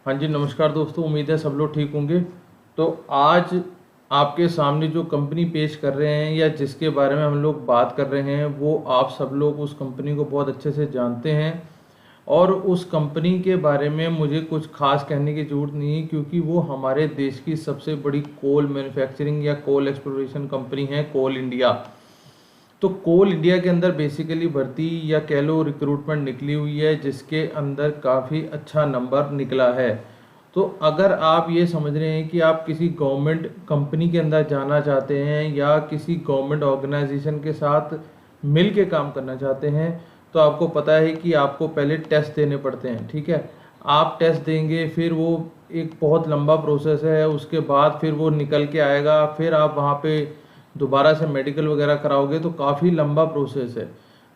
हाँ जी, नमस्कार दोस्तों। उम्मीद है सब लोग ठीक होंगे। तो आज आपके सामने जो कंपनी पेश कर रहे हैं या जिसके बारे में हम लोग बात कर रहे हैं, वो आप सब लोग उस कंपनी को बहुत अच्छे से जानते हैं। और उस कंपनी के बारे में मुझे कुछ खास कहने की ज़रूरत नहीं है, क्योंकि वो हमारे देश की सबसे बड़ी कोल मैन्युफैक्चरिंग या कोल एक्सप्लोरेशन कंपनी है, कोल इंडिया। तो कोल इंडिया के अंदर बेसिकली भर्ती या कह लो रिक्रूटमेंट निकली हुई है, जिसके अंदर काफ़ी अच्छा नंबर निकला है। तो अगर आप ये समझ रहे हैं कि आप किसी गवर्नमेंट कंपनी के अंदर जाना चाहते हैं या किसी गवर्नमेंट ऑर्गेनाइजेशन के साथ मिल के काम करना चाहते हैं, तो आपको पता है कि आपको पहले टेस्ट देने पड़ते हैं। ठीक है, आप टेस्ट देंगे, फिर वो एक बहुत लंबा प्रोसेस है। उसके बाद फिर वो निकल के आएगा, फिर आप वहाँ पे दोबारा से मेडिकल वगैरह कराओगे, तो काफ़ी लंबा प्रोसेस है।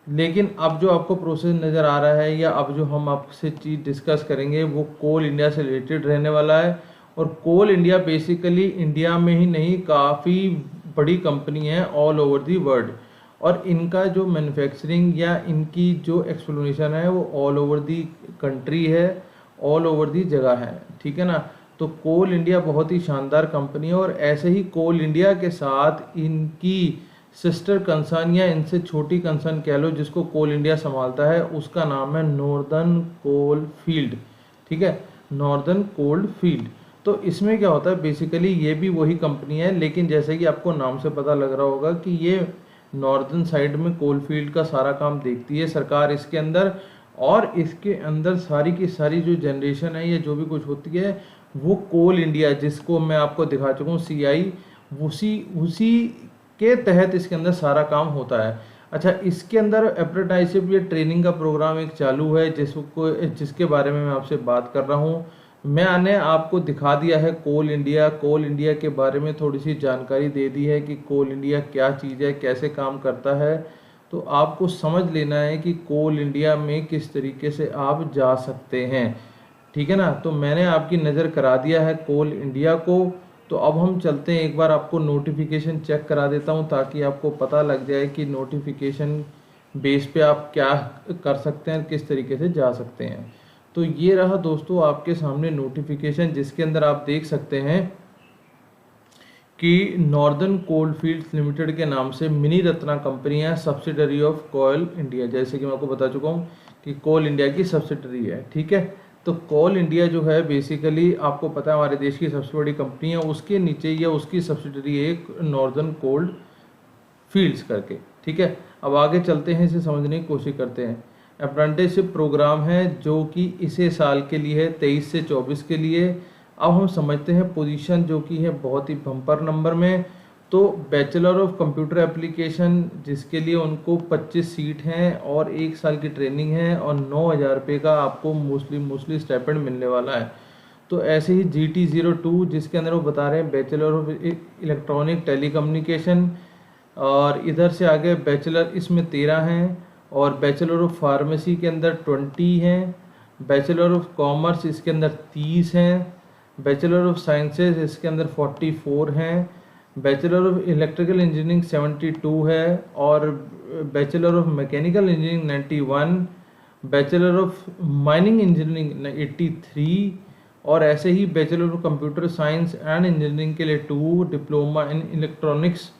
लेकिन अब जो आपको प्रोसेस नज़र आ रहा है या अब जो हम आपसे चीज़ डिस्कस करेंगे, वो कोल इंडिया से रिलेटेड रहने वाला है। और कोल इंडिया बेसिकली इंडिया में ही नहीं, काफ़ी बड़ी कंपनी है ऑल ओवर दी वर्ल्ड। और इनका जो मैन्युफैक्चरिंग या इनकी जो एक्सप्लोनेशन है, वो ऑल ओवर दी कंट्री है, ऑल ओवर दी जगह है। ठीक है ना। तो कोल इंडिया बहुत ही शानदार कंपनी है। और ऐसे ही कोल इंडिया के साथ इनकी सिस्टर कंसर्न या इनसे छोटी कंसर्न कह लो, जिसको कोल इंडिया संभालता है, उसका नाम है नॉर्दर्न कोल फील्ड। ठीक है, नॉर्दर्न कोल्ड फील्ड। तो इसमें क्या होता है, बेसिकली ये भी वही कंपनी है, लेकिन जैसे कि आपको नाम से पता लग रहा होगा कि ये नॉर्दर्न साइड में कोल फील्ड का सारा काम देखती है सरकार इसके अंदर। और इसके अंदर सारी की सारी जो जनरेशन है या जो भी कुछ होती है, वो कोल इंडिया, जिसको मैं आपको दिखा चुका हूँ सीआई, उसी उसी के तहत इसके अंदर सारा काम होता है। अच्छा, इसके अंदर अप्रेंटिसशिप या ट्रेनिंग का प्रोग्राम एक चालू है, जिसके बारे में मैं आपसे बात कर रहा हूँ। मैंने आपको दिखा दिया है कोल इंडिया के बारे में थोड़ी सी जानकारी दे दी है कि कोल इंडिया क्या चीज़ है, कैसे काम करता है। तो आपको समझ लेना है कि कोल इंडिया में किस तरीके से आप जा सकते हैं। ठीक है ना। तो मैंने आपकी नज़र करा दिया है कोल इंडिया को। तो अब हम चलते हैं, एक बार आपको नोटिफिकेशन चेक करा देता हूं, ताकि आपको पता लग जाए कि नोटिफिकेशन बेस पे आप क्या कर सकते हैं, किस तरीके से जा सकते हैं। तो ये रहा दोस्तों आपके सामने नोटिफिकेशन, जिसके अंदर आप देख सकते हैं कि नॉर्दर्न कोल फील्ड्स लिमिटेड के नाम से मिनी रत्ना कंपनी है, सब्सिडरी ऑफ कोल इंडिया। जैसे कि मैं आपको बता चुका हूँ कि कोल इंडिया की सब्सिडरी है। ठीक है। तो कोल इंडिया जो है बेसिकली आपको पता है हमारे देश की सबसे बड़ी कंपनी है, उसके नीचे या उसकी सब्सिडरी एक नॉर्दर्न कोल्ड फील्ड्स करके। ठीक है, अब आगे चलते हैं, इसे समझने की कोशिश करते हैं। अप्रेंटिसशिप प्रोग्राम है जो कि इसे साल के लिए है, 23 से 24 के लिए। अब हम समझते हैं पोजीशन जो कि है बहुत ही बम्पर नंबर में। तो बैचलर ऑफ कंप्यूटर एप्लीकेशन, जिसके लिए उनको 25 सीट हैं और 1 साल की ट्रेनिंग है और 9,000 रुपये का आपको मोस्टली स्टाइपेंड मिलने वाला है। तो ऐसे ही GT02, जिसके अंदर वो बता रहे हैं बैचलर ऑफ इलेक्ट्रॉनिक टेलीकम्युनिकेशन। और इधर से आगे बैचलर इसमें 13 हैं, और बैचलर ऑफ फार्मेसी के अंदर 20 हैं, बैचलर ऑफ कॉमर्स इसके अंदर 30 हैं, बैचलर ऑफ साइंसेज इसके अंदर 44 हैं, बैचलर ऑफ इलेक्ट्रिकल इंजीनियरिंग 72 है, और bachelor of mechanical engineering 91, bachelor of mining engineering 83, और ऐसे ही bachelor of computer science and engineering के लिए 2, diploma in electronics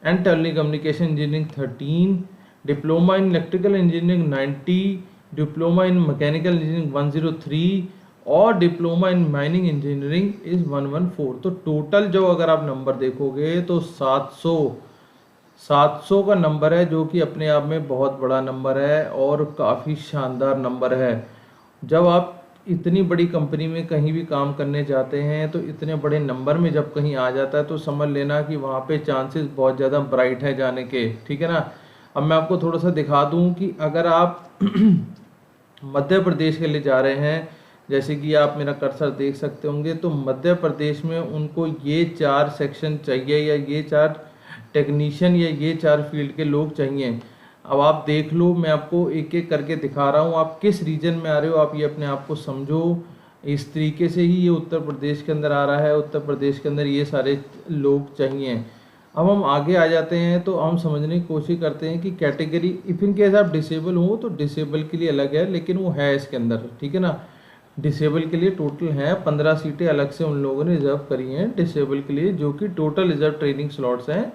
and telecommunication engineering 13, diploma in electrical engineering 90, diploma in mechanical engineering 103, और diploma in mining engineering is 114। तो total जो अगर आप नंबर देखोगे तो 700 का नंबर है, जो कि अपने आप में बहुत बड़ा नंबर है और काफ़ी शानदार नंबर है। जब आप इतनी बड़ी कंपनी में कहीं भी काम करने जाते हैं, तो इतने बड़े नंबर में जब कहीं आ जाता है, तो समझ लेना कि वहाँ पे चांसेस बहुत ज़्यादा ब्राइट है जाने के। ठीक है ना। अब मैं आपको थोड़ा सा दिखा दूँ कि अगर आप मध्य प्रदेश के लिए जा रहे हैं, जैसे कि आप मेरा कर्सर देख सकते होंगे, तो मध्य प्रदेश में उनको ये 4 सेक्शन चाहिए, या ये 4 टेक्नीशियन या ये 4 फील्ड के लोग चाहिए। अब आप देख लो, मैं आपको एक एक करके दिखा रहा हूँ, आप किस रीजन में आ रहे हो, आप ये अपने आप को समझो। इस तरीके से ही ये उत्तर प्रदेश के अंदर आ रहा है, उत्तर प्रदेश के अंदर ये सारे लोग चाहिए। अब हम आगे आ जाते हैं, तो हम समझने की कोशिश करते हैं कि कैटेगरी, इफ इन केस आप डिसेबल हो तो डिसेबल के लिए अलग है, लेकिन वो है इसके अंदर। ठीक है ना। डिसेबल के लिए टोटल हैं 15 सीटें अलग से उन लोगों ने रिजर्व करी हैं डिसेबल के लिए, जो कि टोटल रिजर्व ट्रेनिंग स्लॉट्स हैं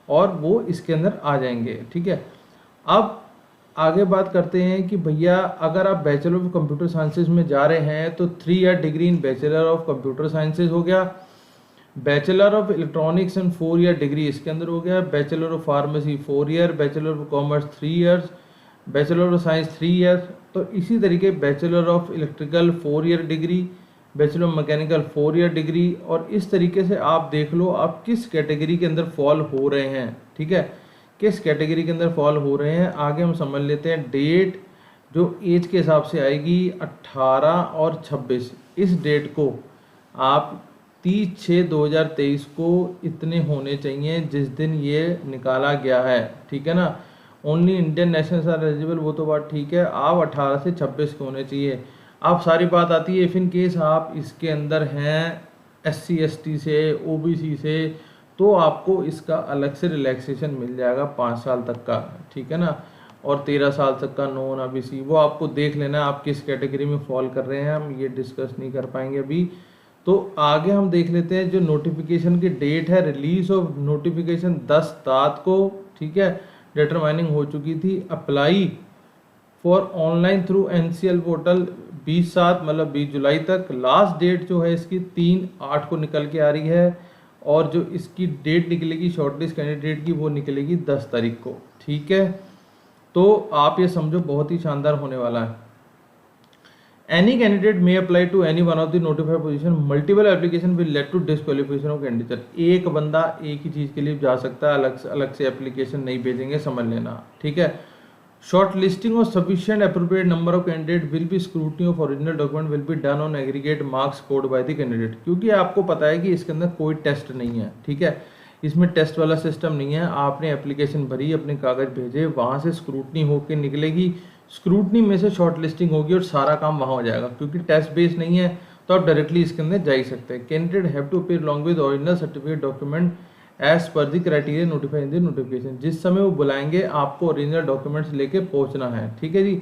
और वो इसके अंदर आ जाएंगे। ठीक है, अब आगे बात करते हैं कि भैया अगर आप बैचलर ऑफ कंप्यूटर साइंसेज में जा रहे हैं तो 3 year degree in bachelor of computer sciences हो गया, bachelor of electronics and 4 year degree इसके अंदर हो गया, bachelor of pharmacy 4 year, bachelor of commerce 3 years, bachelor of science 3 year. तो इसी तरीके bachelor of electrical 4 year degree, bachelor of mechanical 4 year degree, और इस तरीके से आप देख लो आप किस कैटेगरी के अंदर फॉल हो रहे हैं। ठीक है, किस कैटेगरी के अंदर फॉल हो रहे हैं। आगे हम समझ लेते हैं डेट जो एज के हिसाब से आएगी 18 और 26, इस डेट को आप 30/6/2023 को इतने होने चाहिए जिस दिन ये निकाला गया है। ठीक है ना, only Indian nationals are eligible, वो तो बात ठीक है, आप 18 से 26 के होने चाहिए। अब सारी बात आती है इफ़ इन केस आप इसके अंदर हैं SC ST से, OBC से, तो आपको इसका अलग से रिलैक्सेशन मिल जाएगा 5 साल तक का। ठीक है ना, और 13 साल तक का नॉन OBC, वो आपको देख लेना है आप किस कैटेगरी में फॉल कर रहे हैं, हम ये डिस्कस नहीं कर पाएंगे अभी। तो आगे हम देख लेते हैं जो नोटिफिकेशन की डेट है, रिलीज ऑफ नोटिफिकेशन 10/7 को, ठीक है, डिटरमाइनिंग हो चुकी थी। Apply for online through NCL portal 20/7 मतलब 20 जुलाई तक। लास्ट डेट जो है इसकी 3/8 को निकल के आ रही है, और जो इसकी डेट निकलेगी शॉर्टलिस्ट कैंडिडेट की वो निकलेगी 10 तारीख को। ठीक है, तो आप ये समझो बहुत ही शानदार होने वाला है। Any candidate may apply to any one of the notified position, multiple application will lead to disqualification of candidate. एक बंदा एक ही चीज़ के लिए जा सकता है, अलग से एप्लीकेशन नहीं भेजेंगे, समझ लेना। ठीक है, short listing of sufficient appropriate number of candidate will be scrutiny of original document will be done on aggregate marks scored by the candidate. क्योंकि आपको पता है कि इसके अंदर कोई टेस्ट नहीं है। ठीक है, इसमें टेस्ट वाला सिस्टम नहीं है, आपने एप्लीकेशन भरी, अपने कागज भेजे, वहाँ से स्क्रूटनी होकर निकलेगी, स्क्रूटनी में से शॉर्ट लिस्टिंग होगी और सारा काम वहाँ हो जाएगा। क्योंकि टेस्ट बेस्ड नहीं है तो आप डायरेक्टली इसके अंदर जा ही सकते हैं। Candidate have to appear along with original certificate document as per the criteria notified in the notification. जिस समय वो बुलाएंगे आपको ओरिजिनल डॉक्यूमेंट्स लेके पहुंचना है। ठीक है जी,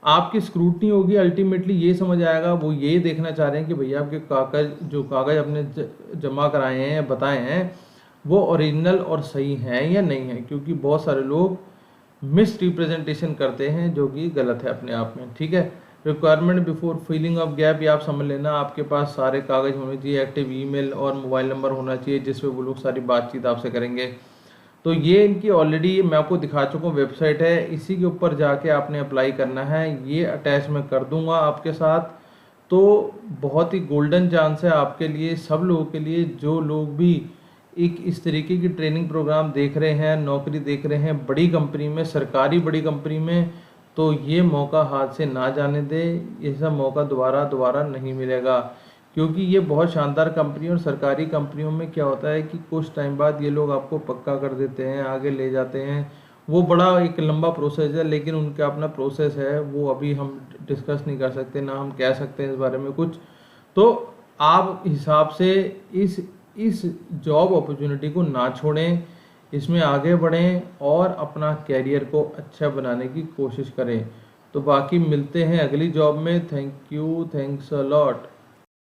आपकी स्क्रूटनी होगी, अल्टीमेटली ये समझ आएगा, वो ये देखना चाह रहे हैं कि भैया आपके कागज अपने जमा कराए हैं, बताए हैं, वो ओरिजिनल और सही हैं या नहीं है। क्योंकि बहुत सारे लोग मिस रिप्रेजेंटेशन करते हैं जो कि गलत है अपने आप में। ठीक है, requirement before filling of gap, ये आप समझ लेना, आपके पास सारे कागज होने चाहिए, एक्टिव ईमेल और मोबाइल नंबर होना चाहिए जिसपे वो लोग सारी बातचीत आपसे करेंगे। तो ये इनकी ऑलरेडी मैं आपको दिखा चुका हूँ वेबसाइट है, इसी के ऊपर जाके आपने अप्लाई करना है। ये अटैच मैं कर दूंगा आपके साथ। तो बहुत ही गोल्डन चांस है आपके लिए, सब लोगों के लिए, जो लोग भी एक इस तरीके की ट्रेनिंग प्रोग्राम देख रहे हैं, नौकरी देख रहे हैं बड़ी कंपनी में, सरकारी बड़ी कंपनी में, तो ये मौका हाथ से ना जाने दे। ऐसा मौका दोबारा नहीं मिलेगा। क्योंकि ये बहुत शानदार कंपनी, और सरकारी कंपनियों में क्या होता है कि कुछ टाइम बाद ये लोग आपको पक्का कर देते हैं, आगे ले जाते हैं। वो बड़ा एक लंबा प्रोसेस है, लेकिन उनका अपना प्रोसेस है, वो अभी हम डिस्कस नहीं कर सकते, ना हम कह सकते हैं इस बारे में कुछ। तो आप हिसाब से इस जॉब अपॉर्चुनिटी को ना छोड़ें, इसमें आगे बढ़ें और अपना कैरियर को अच्छा बनाने की कोशिश करें। तो बाकी मिलते हैं अगली जॉब में। Thank you, thanks a lot.